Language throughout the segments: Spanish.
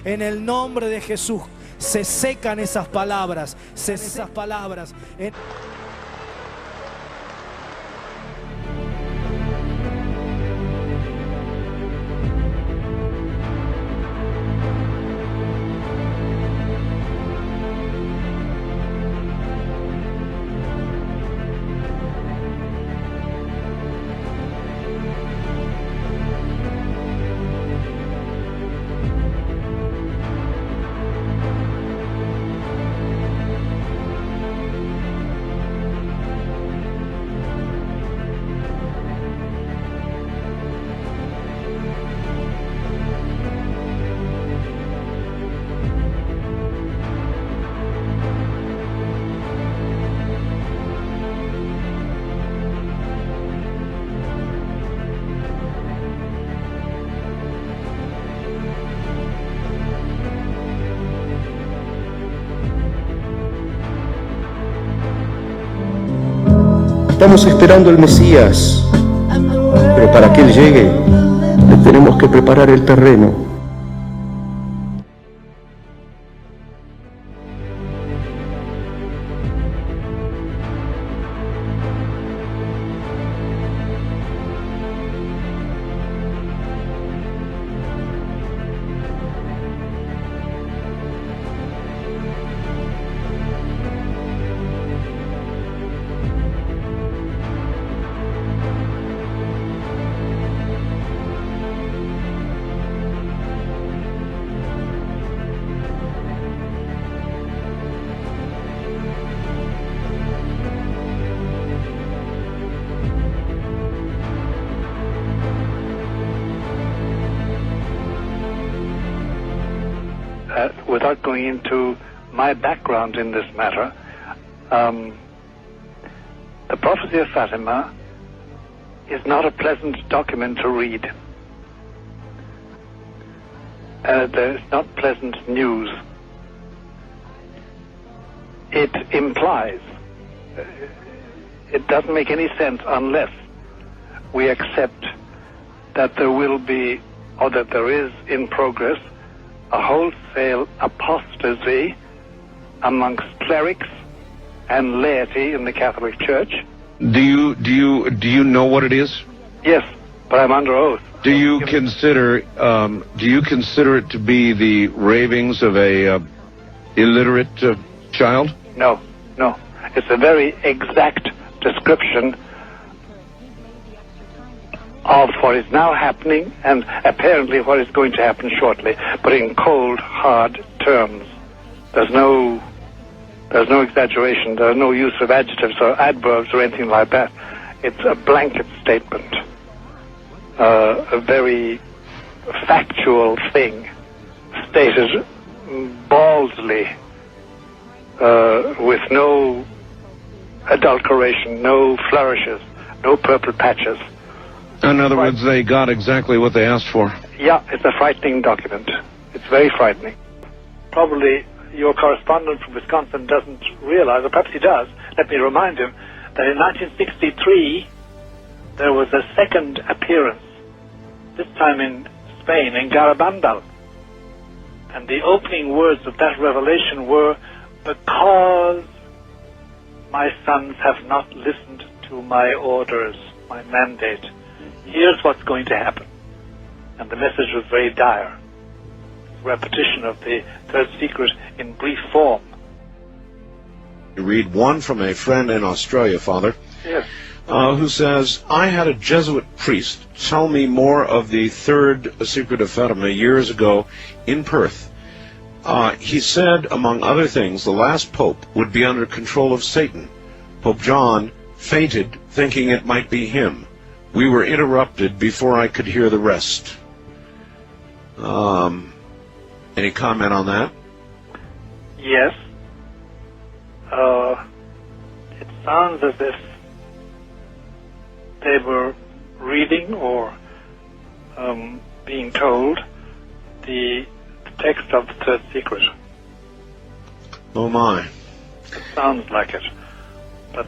En el nombre de Jesús se secan esas palabras, Estamos esperando el Mesías, pero para que Él llegue, le tenemos que preparar el terreno. Without going into my background in this matter, the prophecy of Fatima is not a pleasant document to read. It's not pleasant news. It implies, it doesn't make any sense unless we accept that there will be, or that there is in progress, a wholesale apostasy amongst clerics and laity in the Catholic Church. Do you know what it is? Yes, but I'm under oath. Do you consider it to be the ravings of a illiterate child? No. It's a very exact description of what is now happening and apparently what is going to happen shortly, but in cold, hard terms. There's no exaggeration. There's no use of adjectives or adverbs or anything like that. It's a blanket statement, a very factual thing, stated baldly, with no adulteration, no flourishes, no purple patches. In other words, they got exactly what they asked for. Yeah, it's a frightening document. It's very frightening. Probably your correspondent from Wisconsin doesn't realize, or perhaps he does, let me remind him, that in 1963 there was a second appearance, this time in Spain, in Garabandal. And the opening words of that revelation were, "Because my sons have not listened to my orders, my mandate, here's what's going to happen." And the message was very dire. Repetition of the third secret in brief form. You read one from a friend in Australia, Father, Yes. Who says, "I had a Jesuit priest tell me more of the third secret of Fatima years ago in Perth. He said, among other things, the last pope would be under control of Satan. Pope John fainted, thinking it might be him. We were interrupted before I could hear the rest." Any comment on that? Yes. It sounds as if they were reading or being told the text of the third secret. Oh my. It sounds like it, but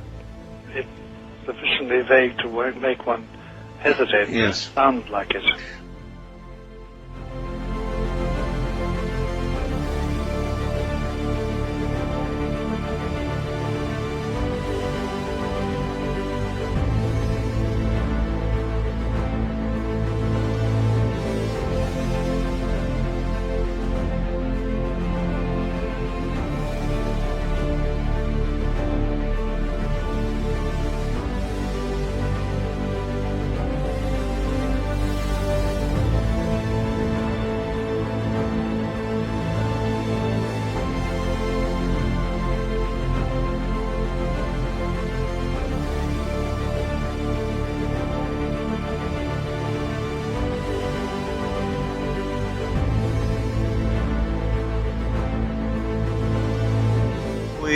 it's sufficiently vague to make one hesitate. Yes. It sounds like it.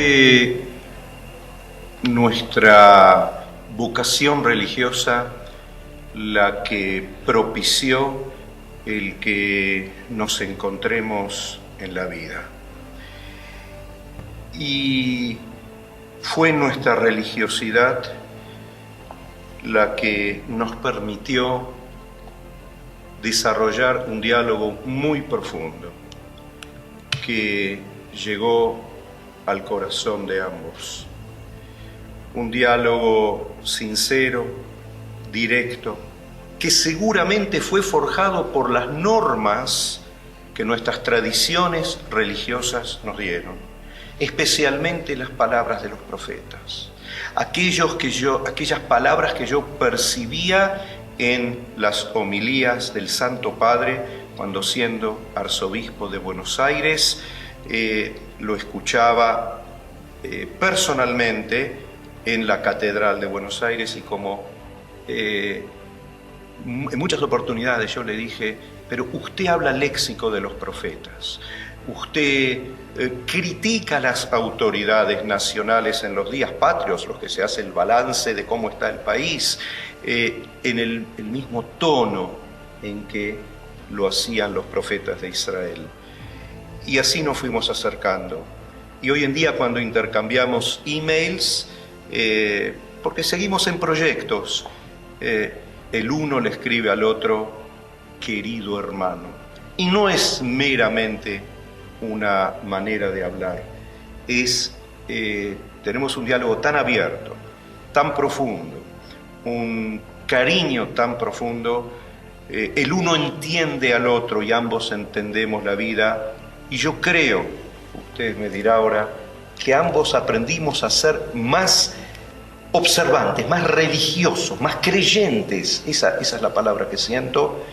fue nuestra vocación religiosa la que propició el que nos encontremos en la vida. Y fue nuestra religiosidad la que nos permitió desarrollar un diálogo muy profundo que llegó al corazón de ambos. Un diálogo sincero, directo, que seguramente fue forjado por las normas que nuestras tradiciones religiosas nos dieron, especialmente las palabras de los profetas, aquellas palabras que yo percibía en las homilías del Santo Padre cuando, siendo arzobispo de Buenos Aires, lo escuchaba personalmente en la Catedral de Buenos Aires, y como en muchas oportunidades yo le dije: pero usted habla léxico de los profetas, usted critica a las autoridades nacionales en los días patrios, los que se hace el balance de cómo está el país, en el mismo tono en que lo hacían los profetas de Israel. Y así nos fuimos acercando. Y hoy en día, cuando intercambiamos emails, porque seguimos en proyectos, el uno le escribe al otro: querido hermano. Y no es meramente una manera de hablar, tenemos un diálogo tan abierto, tan profundo, un cariño tan profundo, el uno entiende al otro y ambos entendemos la vida, y yo creo, usted me dirá ahora, que ambos aprendimos a ser más observantes, más religiosos, más creyentes, esa es la palabra que siento,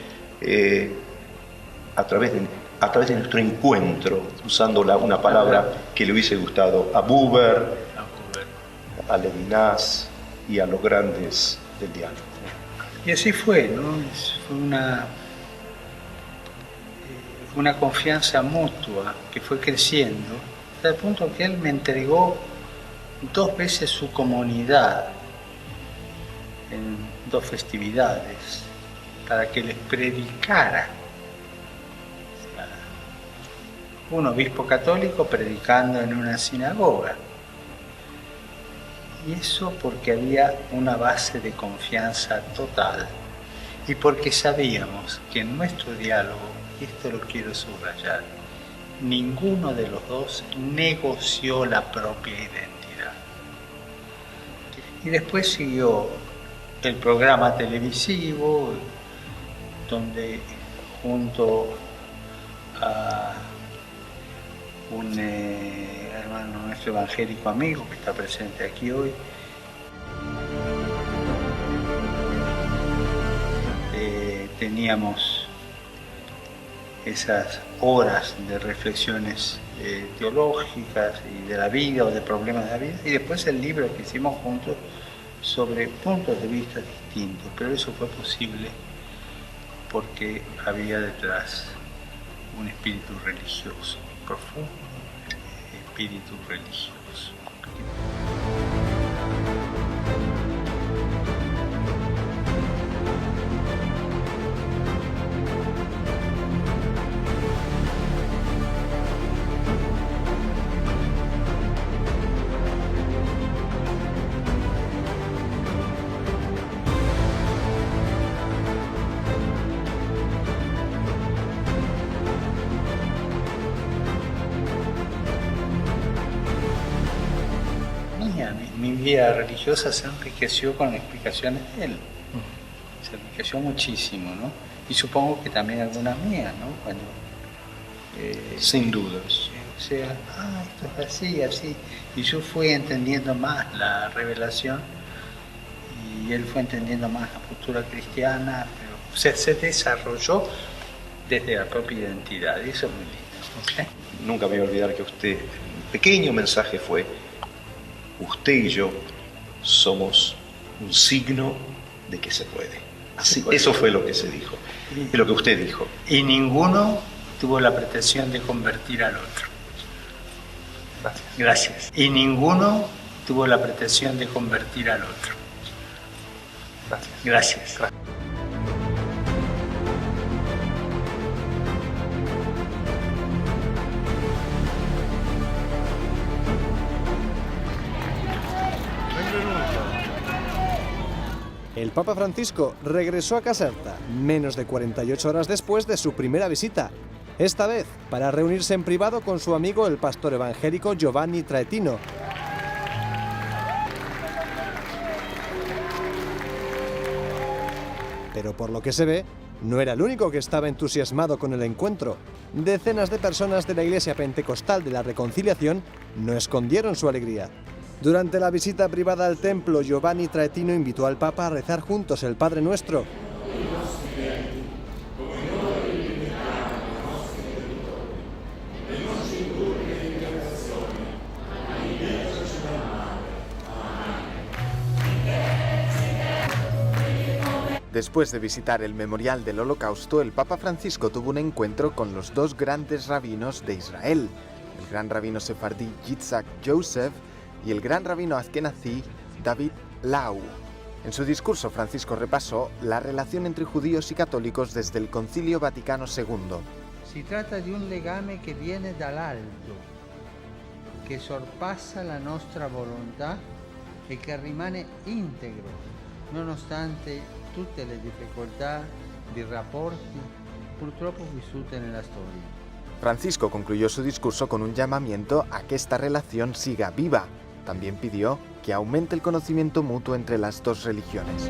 a través de nuestro encuentro, usando una palabra que le hubiese gustado a Buber, a Levinas y a los grandes del diálogo. Y así fue, ¿no? Fue una confianza mutua que fue creciendo, hasta el punto que él me entregó 2 veces su comunidad en 2 festividades para que les predicara. Un obispo católico predicando en una sinagoga. Y eso porque había una base de confianza total. Y porque sabíamos que en nuestro diálogo, y esto lo quiero subrayar, ninguno de los dos negoció la propia identidad. Y después siguió el programa televisivo, donde junto a un hermano nuestro evangélico amigo que está presente aquí hoy, teníamos esas horas de reflexiones teológicas y de la vida o de problemas de la vida, y después el libro que hicimos juntos sobre puntos de vista distintos, pero eso fue posible porque había detrás un espíritu religioso, profundo espíritu religioso. Mi vida religiosa se enriqueció con las explicaciones de él. Se enriqueció muchísimo, ¿no? Y supongo que también algunas mías, ¿no? Cuando, sin dudas. O sea, esto es así, así. Y yo fui entendiendo más la revelación y él fue entendiendo más la postura cristiana, pero o sea, se desarrolló desde la propia identidad, y eso es muy lindo. ¿Okay? Nunca me voy a olvidar que usted, un pequeño mensaje fue: usted y yo somos un signo de que se puede. Así, eso fue lo que se dijo, es lo que usted dijo. Y ninguno tuvo la pretensión de convertir al otro. Gracias. Y ninguno tuvo la pretensión de convertir al otro. Gracias. El Papa Francisco regresó a Caserta menos de 48 horas después de su primera visita, esta vez para reunirse en privado con su amigo el pastor evangélico Giovanni Traetino. Pero por lo que se ve, no era el único que estaba entusiasmado con el encuentro. Decenas de personas de la Iglesia Pentecostal de la Reconciliación no escondieron su alegría. Durante la visita privada al templo, Giovanni Traetino invitó al Papa a rezar juntos el Padre Nuestro. Después de visitar el memorial del Holocausto, el Papa Francisco tuvo un encuentro con los dos grandes rabinos de Israel, el gran rabino sefardí Yitzhak Yosef y el gran rabino azkenazí David Lau. En su discurso, Francisco repasó la relación entre judíos y católicos desde el Concilio Vaticano II. Si trata di un legame che viene dall'alto, che sorpassa la nostra volontà e che rimane integro, nonostante tutte le difficoltà di rapporti purtroppo vissute nella storia. Francisco concluyó su discurso con un llamamiento a que esta relación siga viva. También pidió que aumente el conocimiento mutuo entre las dos religiones.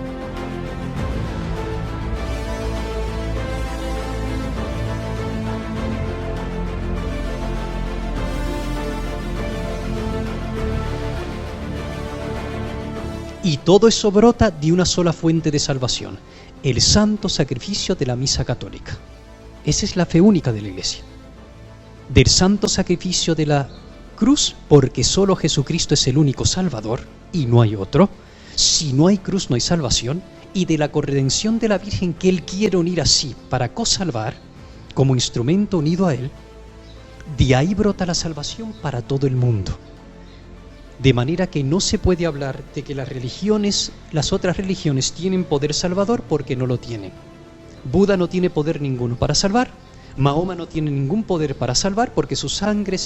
Y todo eso brota de una sola fuente de salvación, el santo sacrificio de la misa católica. Esa es la fe única de la Iglesia. Del santo sacrificio de la cruz, porque solo Jesucristo es el único Salvador y no hay otro. Si no hay cruz no hay salvación. Y de la corredención de la Virgen que Él quiere unir así para cosalvar, como instrumento unido a Él, de ahí brota la salvación para todo el mundo. De manera que no se puede hablar de que las otras religiones tienen poder salvador porque no lo tienen. Buda no tiene poder ninguno para salvar. Mahoma no tiene ningún poder para salvar porque su sangre,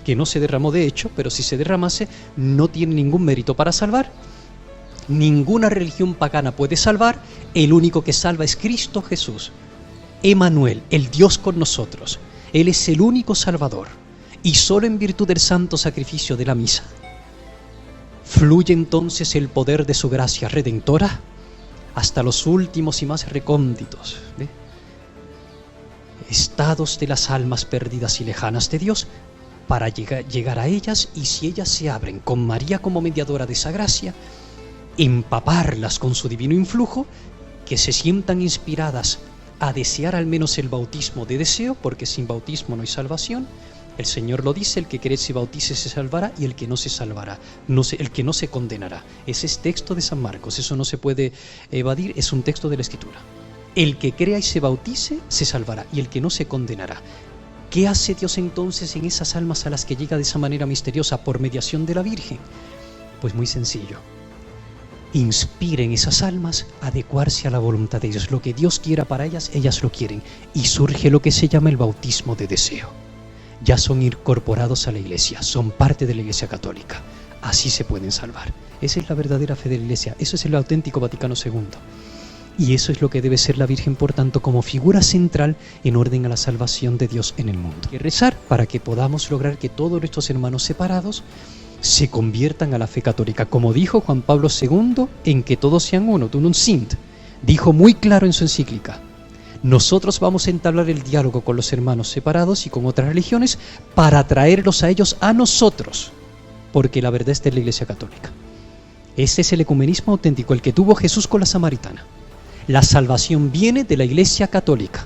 que no se derramó de hecho, pero si se derramase, no tiene ningún mérito para salvar. Ninguna religión pagana puede salvar. El único que salva es Cristo Jesús, Emmanuel, el Dios con nosotros. Él es el único Salvador. Y solo en virtud del santo sacrificio de la misa fluye entonces el poder de su gracia redentora hasta los últimos y más recónditos estados de las almas perdidas y lejanas de Dios, para llegar a ellas, y si ellas se abren con María como mediadora de esa gracia, empaparlas con su divino influjo, que se sientan inspiradas a desear al menos el bautismo de deseo, porque sin bautismo no hay salvación. El Señor lo dice: el que cree se bautice se salvará, y el que no se salvará, el que no se condenará. Ese es texto de San Marcos, eso no se puede evadir, es un texto de la Escritura. El que crea y se bautice se salvará, y el que no se condenará. ¿Qué hace Dios entonces en esas almas a las que llega de esa manera misteriosa por mediación de la Virgen? Pues muy sencillo: inspira en esas almas adecuarse a la voluntad de Dios. Lo que Dios quiera para ellas, ellas lo quieren, y surge lo que se llama el bautismo de deseo. Ya son incorporados a la Iglesia, son parte de la Iglesia católica. Así se pueden salvar. Esa es la verdadera fe de la Iglesia, eso es el auténtico Vaticano II. Y eso es lo que debe ser la Virgen, por tanto, como figura central en orden a la salvación de Dios en el mundo. Y rezar para que podamos lograr que todos nuestros hermanos separados se conviertan a la fe católica, como dijo Juan Pablo II, en que todos sean uno, unum sint. Dijo muy claro en su encíclica: nosotros vamos a entablar el diálogo con los hermanos separados y con otras religiones para atraerlos a ellos a nosotros, porque la verdad es de la Iglesia católica. Ese es el ecumenismo auténtico, el que tuvo Jesús con la samaritana. La salvación viene de la Iglesia católica,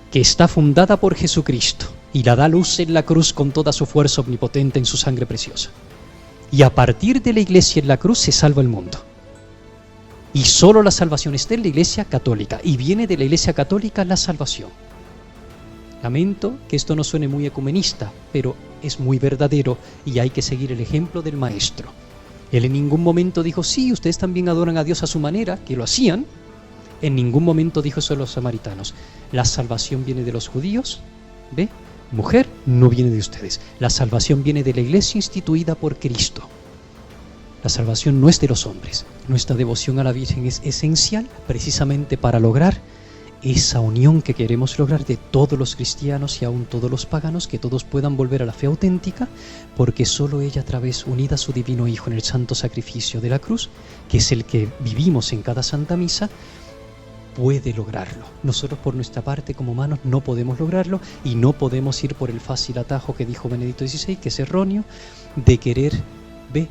que está fundada por Jesucristo y la da luz en la cruz con toda su fuerza omnipotente en su sangre preciosa. Y a partir de la Iglesia en la cruz se salva el mundo. Y solo la salvación está en la Iglesia católica, y viene de la Iglesia católica la salvación. Lamento que esto no suene muy ecumenista, pero es muy verdadero y hay que seguir el ejemplo del Maestro. Él en ningún momento dijo, sí, ustedes también adoran a Dios a su manera, que lo hacían. En ningún momento dijo eso a los samaritanos. La salvación viene de los judíos, ¿ve? Mujer, no viene de ustedes. La salvación viene de la iglesia instituida por Cristo. La salvación no es de los hombres. Nuestra devoción a la Virgen es esencial precisamente para lograr esa unión que queremos lograr de todos los cristianos y aún todos los paganos, que todos puedan volver a la fe auténtica, porque solo ella, a través, unida a su divino Hijo en el santo sacrificio de la cruz, que es el que vivimos en cada Santa Misa, puede lograrlo. Nosotros por nuestra parte como humanos no podemos lograrlo, y no podemos ir por el fácil atajo que dijo Benedicto XVI, que es erróneo, de querer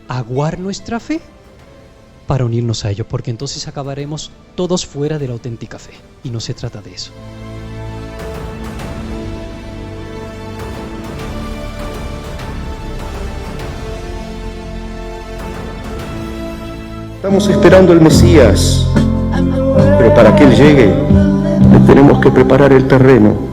aguar nuestra fe para unirnos a ellos, porque entonces acabaremos todos fuera de la auténtica fe, y no se trata de eso. Estamos esperando el Mesías, pero para que Él llegue, le tenemos que preparar el terreno.